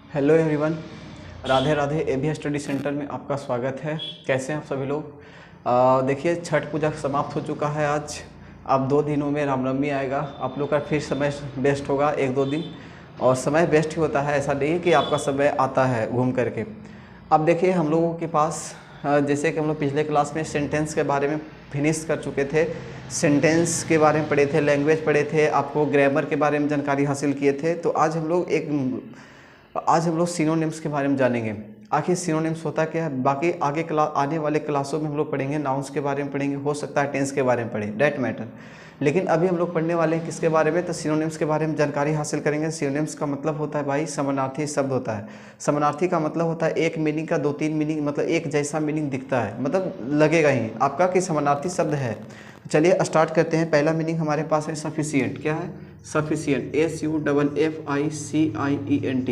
Hello everyone. Radhe Radhe. ABA study centre में आपका स्वागत है। कैसे हैं आप सभी लोग? देखिए, छठ पूजा समाप्त हो चुका है आज। अब 2 दिनों में रामनवमी आएगा। आप लोग का फिर समय बेस्ट होगा 1-2 दिन, और समय बेस्ट ही होता है, ऐसा नहीं है कि आपका समय आता है घूम करके। अब देखिए, हम लोगों के पास जैसे कि हम लोग पिछले क्लास में सेंटेंस के बारे में फिनिश कर चुके थे। सेंटेंस के बारे में पढ़े थे, लैंग्वेज पढ़े थे, आपको ग्रामर के बारे में जानकारी हासिल किए थे। तो आज हम लोग सिनोनिम्स के बारे में जानेंगे। आखिर सिनोनिम्स होता क्या है। बाकी आने वाले क्लासों में हम लोग पढ़ेंगे, नाउन्स के बारे में पढ़ेंगे, हो सकता है टेंस के बारे में पढ़ें, डैट मैटर। लेकिन अभी हम लोग पढ़ने वाले हैं किसके बारे में, तो सिनोनिम्स के बारे में जानकारी हासिल करेंगे। सिनोनिम्स का मतलब होता है भाई समानार्थी शब्द होता है। समानार्थी का मतलब होता है एक मीनिंग का 2-3 मीनिंग, मतलब एक जैसा मीनिंग दिखता है, मतलब लगेगा ही आपका कि समानार्थी शब्द है। चलिए स्टार्ट करते हैं। पहला मीनिंग हमारे पास है सफिशिएंट। क्या है? Sufficient, SUFFICIENT।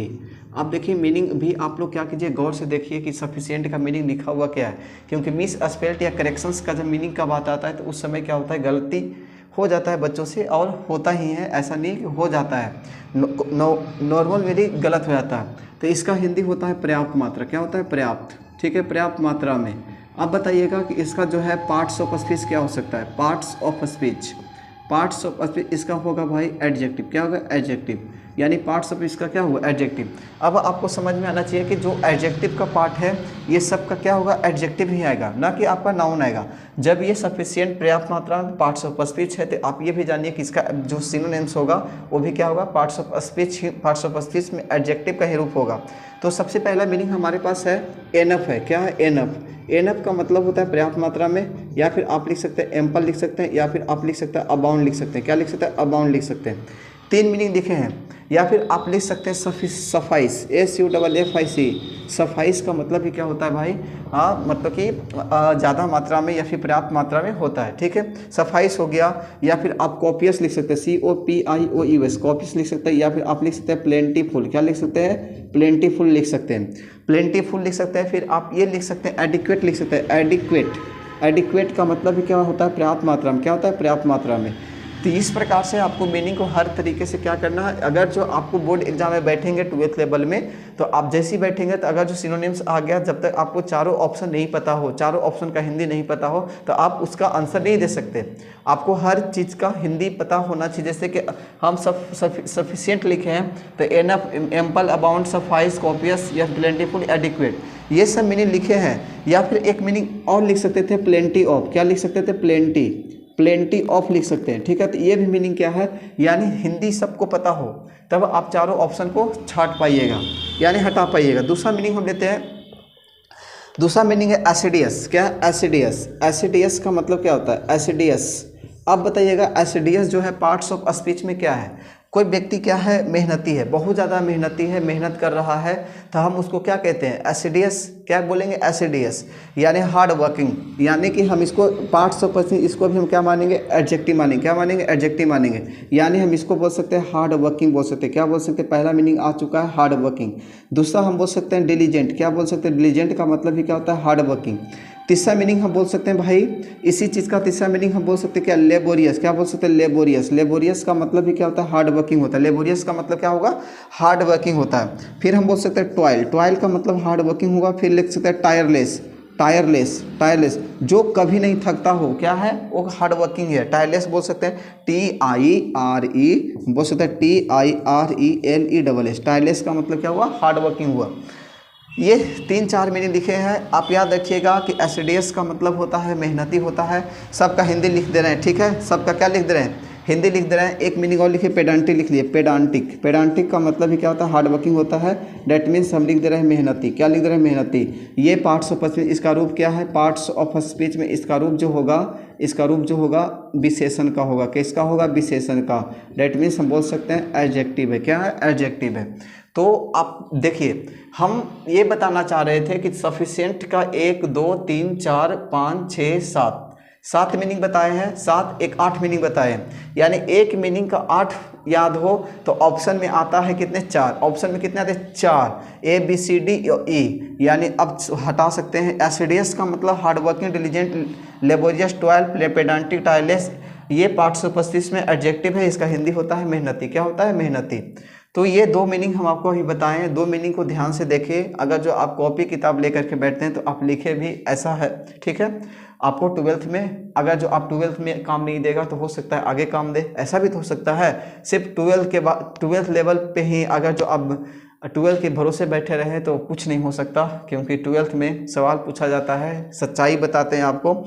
आप देखिए मीनिंग भी आप लोग क्या कीजिए, गौर से देखिए कि सफिशिएंट का मीनिंग लिखा हुआ क्या है। क्योंकि मिस स्पेल्ट या करेक्शंस का जब मीनिंग का बात आता है तो उस समय क्या होता है, गलती हो जाता है बच्चों से, और होता ही है, ऐसा नहीं कि हो जाता है, नॉर्मल मेरी गलत हो जाता है। तो इसका हिंदी होता है पर्याप्त मात्रा। क्या होता है? पर्याप्त। ठीक है, पर्याप्त मात्रा में। अब बताइएगा कि इसका जो है पार्ट्स ऑफ स्पीच क्या हो सकता है। Parts of speech, parts of speech इसका होगा भाई एडजेक्टिव। क्या होगा? एडजेक्टिव। यानी पार्ट्स ऑफ इसका क्या हुआ? एडजेक्टिव। अब आपको समझ में आना चाहिए कि जो एडजेक्टिव का पार्ट है ये सब का क्या होगा? एडजेक्टिव ही आएगा, ना कि आपका नाउन आएगा। जब ये सफिशिएंट पर्याप्त मात्रा में पार्ट्स ऑफ स्पीच है, तो आप ये भी जानिए कि इसका जो सिनोनिम्स होगा वो भी क्या होगा? Parts of speech. Parts of speech में एडजेक्टिव का ही रूप होगा। तो सबसे पहला मीनिंग हमारे पास है एनफ है। क्या है? एनफ। एनफ का मतलब होता है पर्याप्त मात्रा में, या फिर आप लिख सकते हैं एम्पल लिख सकते हैं, या फिर आप लिख सकते हैं अबाउंड लिख सकते हैं। क्या लिख सकते हैं? अबाउंड लिख सकते हैं। 3 मीनिंग लिखे हैं। या फिर आप लिख सकते हैं सफाइस, SUFFIC। सफाइस का मतलब ही क्या होता है भाई? मतलब कि ज़्यादा मात्रा में या फिर पर्याप्त मात्रा में होता है। ठीक है, सफाइस हो गया। या फिर आप कॉपियस लिख सकते हैं, COPIOUS, कॉपियस लिख सकते हैं। या फिर आप लिख सकते हैं प्लेंटीफुल। क्या लिख सकते हैं? प्लेंटीफुल लिख सकते हैं, प्लेंटीफुल लिख सकते हैं। फिर आप ये लिख सकते हैं एडिक्वेट लिख सकते हैं, एडिक्वेट। एडिक्वेट का मतलब भी क्या होता है? पर्याप्त मात्रा में। क्या होता है? पर्याप्त मात्रा में। तो इस प्रकार से आपको मीनिंग को हर तरीके से क्या करना है। अगर जो आपको बोर्ड एग्जाम में बैठेंगे 12th लेवल में, तो आप जैसे ही बैठेंगे तो अगर जो सिनोनिम्स आ गया, जब तक आपको चारों ऑप्शन नहीं पता हो, चारों ऑप्शन का हिंदी नहीं पता हो, तो आप उसका आंसर नहीं दे सकते। आपको हर चीज़ का हिंदी पता होना चाहिए। जैसे कि हम सफिशिएंट लिखे हैं तो enough, ample, abound, suffice, copious या प्लेंटीफुल, एडिक्वेट, ये सब मीनिंग लिखे हैं। या फिर एक मीनिंग और लिख सकते थे, प्लेंटी ऑफ। क्या लिख सकते थे? प्लेंटी, प्लेंटी ऑफ लिख सकते हैं। ठीक है, तो ये भी मीनिंग क्या है, यानी हिंदी सबको पता हो तब आप चारों ऑप्शन को छाट पाइएगा, यानी हटा पाइएगा। दूसरा मीनिंग हम लेते हैं। दूसरा मीनिंग है एसिडियस। क्या? एसिडियस। एसिडियस का मतलब क्या होता है? एसिडियस। अब बताइएगा एसिडियस जो है पार्ट्स ऑफ स्पीच में क्या है। कोई व्यक्ति क्या है? मेहनती है, बहुत ज़्यादा मेहनती है, मेहनत कर रहा है, तो हम उसको क्या कहते हैं? एसिडियस। क्या बोलेंगे? एसिडियस, यानी हार्ड वर्किंग। यानी कि हम इसको पार्ट्स ऑफ स्पीच, इसको भी हम क्या मानेंगे? एडजेक्टिव मानेंगे। क्या मानेंगे? एडजेक्टिव मानेंगे। यानी हम इसको बोल सकते हैं हार्ड वर्किंग बोल सकते हैं। क्या बोल सकते हैं? पहला मीनिंग आ चुका है हार्ड वर्किंग। दूसरा हम बोल सकते हैं डिलीजेंट। क्या बोल सकते हैं? डिलीजेंट का मतलब भी क्या होता है? Hard working. तीसरा मीनिंग हम बोल सकते हैं भाई, इसी चीज़ का तीसरा मीनिंग हम बोल सकते हैं क्या? लेबोरियस। क्या बोल सकते हैं? लेबोरियस। लेबोरियस का मतलब भी क्या होता है? हार्ड वर्किंग होता है। लेबोरियस का मतलब क्या होगा? हार्ड वर्किंग होता है। फिर हम बोल सकते हैं टॉयल। टॉयल का मतलब हार्ड वर्किंग होगा। फिर लिख सकते हैं टायरलेस। टायरलेस, टायरलेस जो कभी नहीं थकता हो, क्या है? वो हार्ड वर्किंग है। टायरलेस बोल सकते हैं TIRE, बोल सकते हैं TIRELESS। टायरलेस का मतलब क्या हुआ? हार्ड वर्किंग हुआ। ये 3-4 मीनिंग लिखे हैं। आप याद रखिएगा कि एसिडियस का मतलब होता है मेहनती होता है। सबका हिंदी लिख दे रहे हैं। ठीक है, सबका क्या लिख दे रहे हैं? हिंदी लिख दे रहे हैं। एक मीनिंग और लिखिए, पेडांटिक लिख लिए, पेडांटिक। पेडांटिक का मतलब भी क्या होता है? हार्ड वर्किंग होता है। डेट मीन्स हम लिख दे रहे हैं मेहनती। क्या लिख दे रहे हैं? मेहनती। ये पार्ट्स ऑफ स्पीच, इसका रूप क्या है? पार्ट्स ऑफ स्पीच में इसका रूप जो होगा, इसका रूप जो होगा विशेषण का होगा। किसका होगा? विशेषण का। डेट मीन्स हम बोल सकते हैं एडजेक्टिव है। क्या है? एडजेक्टिव है। तो आप देखिए, हम ये बताना चाह रहे थे कि सफिशिएंट का 1 2 3 4 5 6 7 मीनिंग बताए हैं। 7 1 8 मीनिंग बताए हैं। यानी एक मीनिंग का 8 याद हो तो ऑप्शन में आता है कितने? 4। ऑप्शन में कितने आते हैं? 4, ABCD E। यानी अब हटा सकते हैं। एसिडियस का मतलब hard working, diligent, laborious, toil, pedantic, tireless, ये पार्ट्स ऑफ स्पीच में एडजेक्टिव है। इसका हिंदी होता है मेहनती। क्या होता है? मेहनती। तो ये 2 मीनिंग हम आपको अभी बताए हैं, 2 मीनिंग को ध्यान से देखिए। अगर जो आप कॉपी किताब लेकर के बैठते हैं तो आप लिखे भी ऐसा है, ठीक है। आपको 12th में, अगर जो आप 12th में काम नहीं देगा तो हो सकता है आगे काम दे, ऐसा भी तो हो सकता है। सिर्फ 12th के बाद 12th लेवल पे ही अगर जो आप 12th के भरोसे बैठे रहे तो कुछ नहीं हो सकता, क्योंकि 12th में सवाल पूछा जाता है, सच्चाई बताते हैं आपको।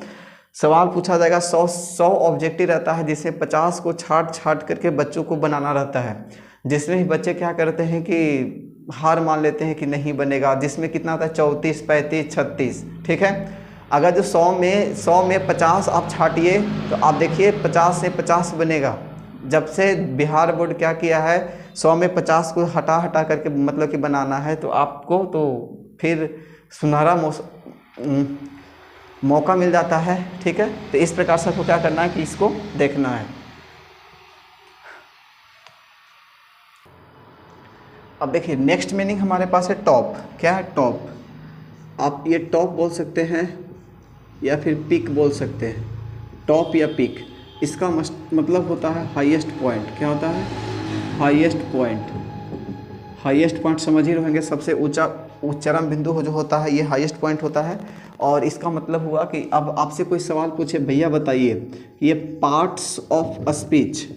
सवाल पूछा जाएगा, 100 ऑब्जेक्टिव रहता है, जिसे 50 को छाट करके बच्चों को बनाना रहता है, जिसमें ही बच्चे क्या करते हैं कि हार मान लेते हैं कि नहीं बनेगा। जिसमें कितना आता है 34, 35, 36, ठीक है। अगर जो 100 में 50 आप छाटिए तो आप देखिए 50 से 50 बनेगा। जब से बिहार बोर्ड क्या किया है, 100 में 50 को हटा करके मतलब कि बनाना है, तो आपको तो फिर सुनहरा मौका मिल जाता है, ठीक है। तो इस प्रकार से आपको क्या करना है कि इसको देखना है। अब देखिए नेक्स्ट मीनिंग हमारे पास है टॉप। क्या है टॉप? आप ये टॉप बोल सकते हैं या फिर पिक बोल सकते हैं, टॉप या पिक। इसका मतलब होता है हाईएस्ट पॉइंट। क्या होता है? Highest point. हाईएस्ट पॉइंट समझ ही रहेंगे, सबसे ऊंचा चरम बिंदु जो होता है ये हाईएस्ट पॉइंट होता है। और इसका मतलब हुआ कि अब आपसे कोई सवाल पूछे, भैया बताइए ये parts of speech,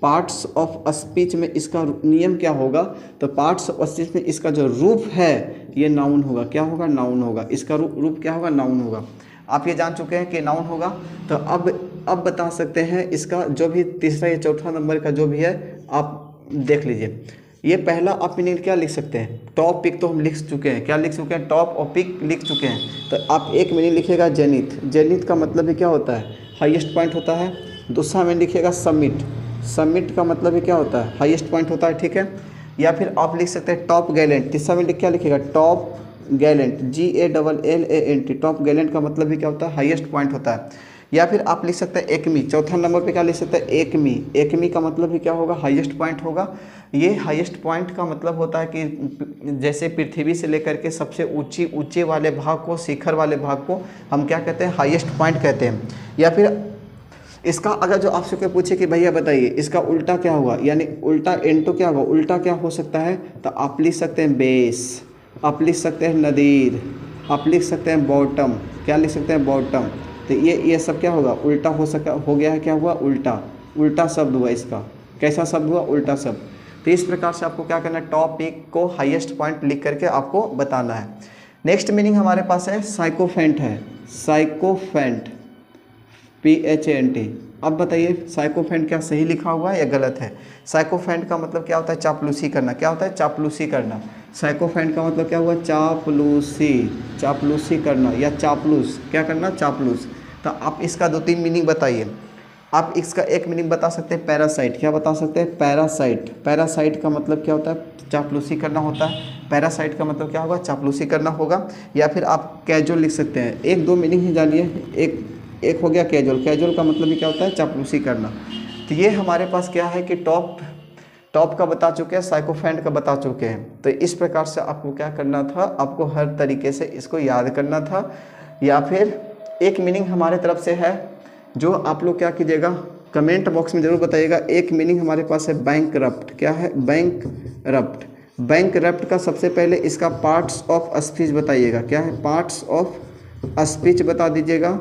parts of speech में इसका नियम क्या होगा? तो पार्ट्स ऑफ स्पीच में इसका जो रूप है ये नाउन होगा। क्या होगा? नाउन होगा। इसका रूप क्या होगा? नाउन होगा। आप ये जान चुके हैं कि नाउन होगा। तो अब बता सकते हैं इसका जो भी तीसरा या चौथा नंबर का जो भी है आप देख लीजिए। ये पहला आप मीनिंग क्या लिख सकते हैं? टॉप पिक तो हम लिख चुके हैं। क्या लिख चुके हैं? टॉप और पिक लिख चुके हैं। तो आप एक मीनिंग लिखिएगा जेनिथ। जेनिथ का मतलब भी क्या होता है? हाईएस्ट पॉइंट होता है। दूसरा मीनिंग लिखिएगा समिट। समिट का मतलब भी क्या होता है? हाईएस्ट पॉइंट होता है, ठीक है। या फिर आप लिख सकते हैं टॉप गैलेंट। तीसरा मीनिंग क्या लिखिएगा? Top Gallant, GALLANT। Top Gallant का मतलब भी क्या होता है? हाईएस्ट पॉइंट होता है। या फिर आप लिख सकते हैं एकमी। चौथा नंबर पे क्या लिख सकते हैं? एकमी। एकमी का मतलब भी क्या होगा? हाईएस्ट पॉइंट होगा। ये हाईएस्ट पॉइंट का मतलब होता है कि जैसे पृथ्वी से लेकर के सबसे ऊंचे वाले भाग को, शिखर वाले भाग को हम क्या कहते हैं? हाईएस्ट पॉइंट कहते हैं। या फिर इसका अगर जो आपसे कोई पूछे कि भैया बताइए इसका उल्टा क्या होगा, यानी उल्टा एंटो क्या होगा, उल्टा क्या हो सकता है, तो आप लिख सकते हैं बेस, आप लिख सकते हैं नदीर, आप लिख सकते हैं बॉटम। क्या लिख सकते हैं? बॉटम। तो ये सब क्या होगा? उल्टा हो गया है। क्या हुआ? उल्टा। उल्टा शब्द हुआ इसका। कैसा शब्द हुआ? उल्टा शब्द। तो इस प्रकार से आपको क्या करना है? टॉपिक को हाईएस्ट पॉइंट लिख करके आपको बताना है। नेक्स्ट मीनिंग हमारे पास है साइकोफेंट है। Sycophant, PHANT। अब बताइए साइकोफेंट क्या सही लिखा हुआ है या गलत है? साइकोफेंट का मतलब क्या होता है? चापलूसी करना। क्या होता है? चापलूसी करना। साइकोफेंट का मतलब क्या हुआ? चापलूसी, चापलूसी करना या चापलूस। क्या करना? चापलूस। तो आप इसका 2-3 मीनिंग बताइए। आप इसका एक मीनिंग बता सकते हैं पैरासाइट। क्या बता सकते हैं? पैरासाइट। पैरासाइट का मतलब क्या होता है? चापलूसी करना होता है। पैरासाइट का मतलब क्या होगा? चापलूसी करना होगा। या फिर आप कैजुअल लिख सकते हैं। 1-2 मीनिंग ही जानिए। एक हो गया कैजुअल। कैजुअल का मतलब भी क्या होता है? चापलूसी करना। तो ये हमारे पास क्या है कि टॉप का बता चुके हैं, साइकोफेंट का बता चुके हैं। तो इस प्रकार से आपको क्या करना था? आपको हर तरीके से इसको याद करना था। या फिर एक मीनिंग हमारे तरफ से है जो आप लोग क्या कीजिएगा, कमेंट बॉक्स में ज़रूर बताइएगा। एक मीनिंग हमारे पास है बैंकरप्ट। क्या है? बैंकरप्ट। बैंकरप्ट का सबसे पहले इसका पार्ट्स ऑफ स्पीच बताइएगा। क्या है? पार्ट्स ऑफ स्पीच बता दीजिएगा।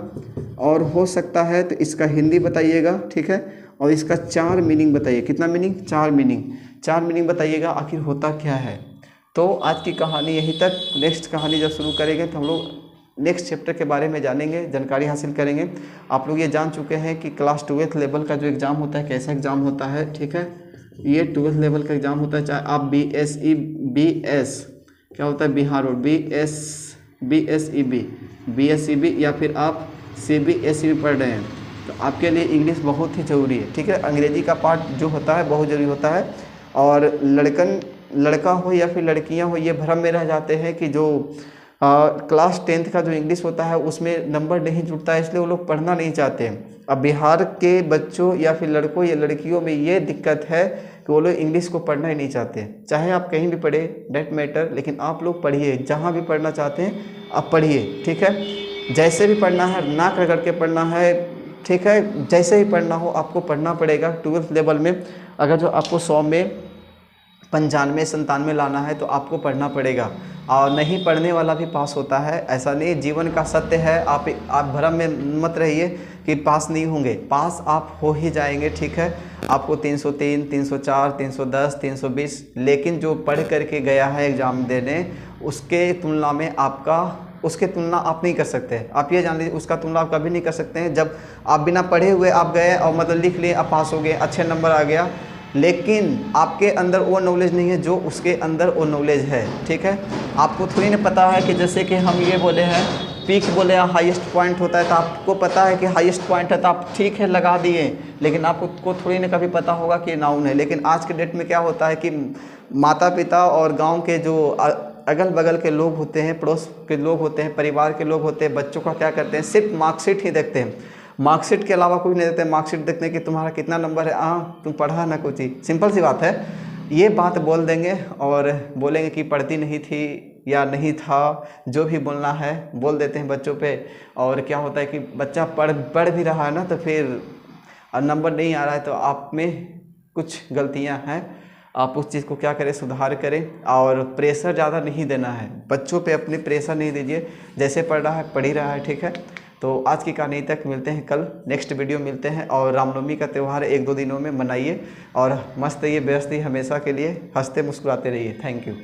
और हो सकता है तो इसका हिंदी बताइएगा, ठीक है। और इसका 4 मीनिंग बताइए। कितना मीनिंग? 4 मीनिंग। 4 मीनिंग बताइएगा आखिर होता क्या है। तो आज की कहानी यहीं तक। नेक्स्ट कहानी जब शुरू करेंगे तो हम लोग नेक्स्ट चैप्टर के बारे में जानेंगे, जानकारी हासिल करेंगे। आप लोग ये जान चुके हैं कि क्लास 12th लेवल का जो एग्ज़ाम होता है कैसा एग्ज़ाम होता है, ठीक है। ये 12th लेवल का एग्ज़ाम होता है, चाहे आप BS क्या होता है? बिहार बोर्ड, BSEB या फिर आप CBSE में पढ़ रहे हैं तो आपके लिए इंग्लिश बहुत ही ज़रूरी है, ठीक है। अंग्रेजी का पार्ट जो होता है बहुत ज़रूरी होता है। और लड़का हो या फिर लड़कियां हो ये भ्रम में रह जाते हैं कि जो क्लास 10th का जो इंग्लिश होता है उसमें नंबर नहीं जुड़ता है, इसलिए वो लोग पढ़ना नहीं चाहते हैं। अब बिहार के बच्चों या फिर लड़कों या लड़कियों में ये दिक्कत है कि वो लोग इंग्लिश को पढ़ना ही नहीं चाहते। चाहे आप कहीं भी पढ़े, डेट मैटर, लेकिन आप लोग पढ़िए। जहाँ भी पढ़ना चाहते हैं आप पढ़िए, ठीक है। जैसे भी पढ़ना है, नाक रगड़ के पढ़ना है, ठीक है। जैसे ही पढ़ना हो आपको पढ़ना पड़ेगा। 12th लेवल में अगर जो आपको 100 में 95-97 लाना है तो आपको पढ़ना पड़ेगा, और नहीं पढ़ने वाला भी पास होता है। ऐसा नहीं, जीवन का सत्य है। आप भ्रम में मत रहिए कि पास नहीं होंगे, पास आप हो ही जाएंगे, ठीक है। आपको 303, 304, 310, 320, लेकिन जो पढ़ करके गया है एग्ज़ाम देने, उसके तुलना में उसके तुलना आप नहीं कर सकते। आप ये जान लीजिए, उसका तुलना आप कभी नहीं कर सकते हैं। जब आप बिना पढ़े हुए आप गए और मतलब लिख लिए, आप पास हो गए, अच्छे नंबर आ गया, लेकिन आपके अंदर वो नॉलेज नहीं है जो उसके अंदर वो नॉलेज है, ठीक है। आपको थोड़ी ना पता है कि जैसे कि हम ये बोले हैं पीक बोले हाईएस्ट पॉइंट होता है, तो आपको पता है कि हाईएस्ट पॉइंट है तो आप ठीक है लगा दिए, लेकिन आपको थोड़ी ना कभी पता होगा कि नाउन है। लेकिन आज के डेट में क्या होता है कि माता पिता और गांव के जो अगल बगल के लोग होते हैं, पड़ोस के लोग होते हैं, परिवार के लोग होते हैं, बच्चों का क्या करते हैं, सिर्फ मार्कशीट ही देखते हैं। मार्कशीट के अलावा कुछ नहीं देते। मार्कशीट देखते हैं कि तुम्हारा कितना नंबर है, तुम पढ़ा ना कुछ ही, सिंपल सी बात है। ये बात बोल देंगे और बोलेंगे कि पढ़ती नहीं थी या नहीं था, जो भी बोलना है बोल देते हैं बच्चों पे। और क्या होता है कि बच्चा पढ़ भी रहा है ना, तो फिर नंबर नहीं आ रहा है, तो आप में कुछ गलतियां हैं। आप उस चीज़ को क्या करें, सुधार करें। और प्रेशर ज़्यादा नहीं देना है बच्चों पे, अपने प्रेशर नहीं दीजिए। जैसे पढ़ रहा है पढ़ ही रहा है, ठीक है। तो आज की कहानी तक, मिलते हैं कल, नेक्स्ट वीडियो मिलते हैं। और रामनवमी का त्यौहार 1-2 दिनों में मनाइए और मस्त रहिए, व्यस्त रहिए, हमेशा के लिए हंसते मुस्कुराते रहिए। Thank you.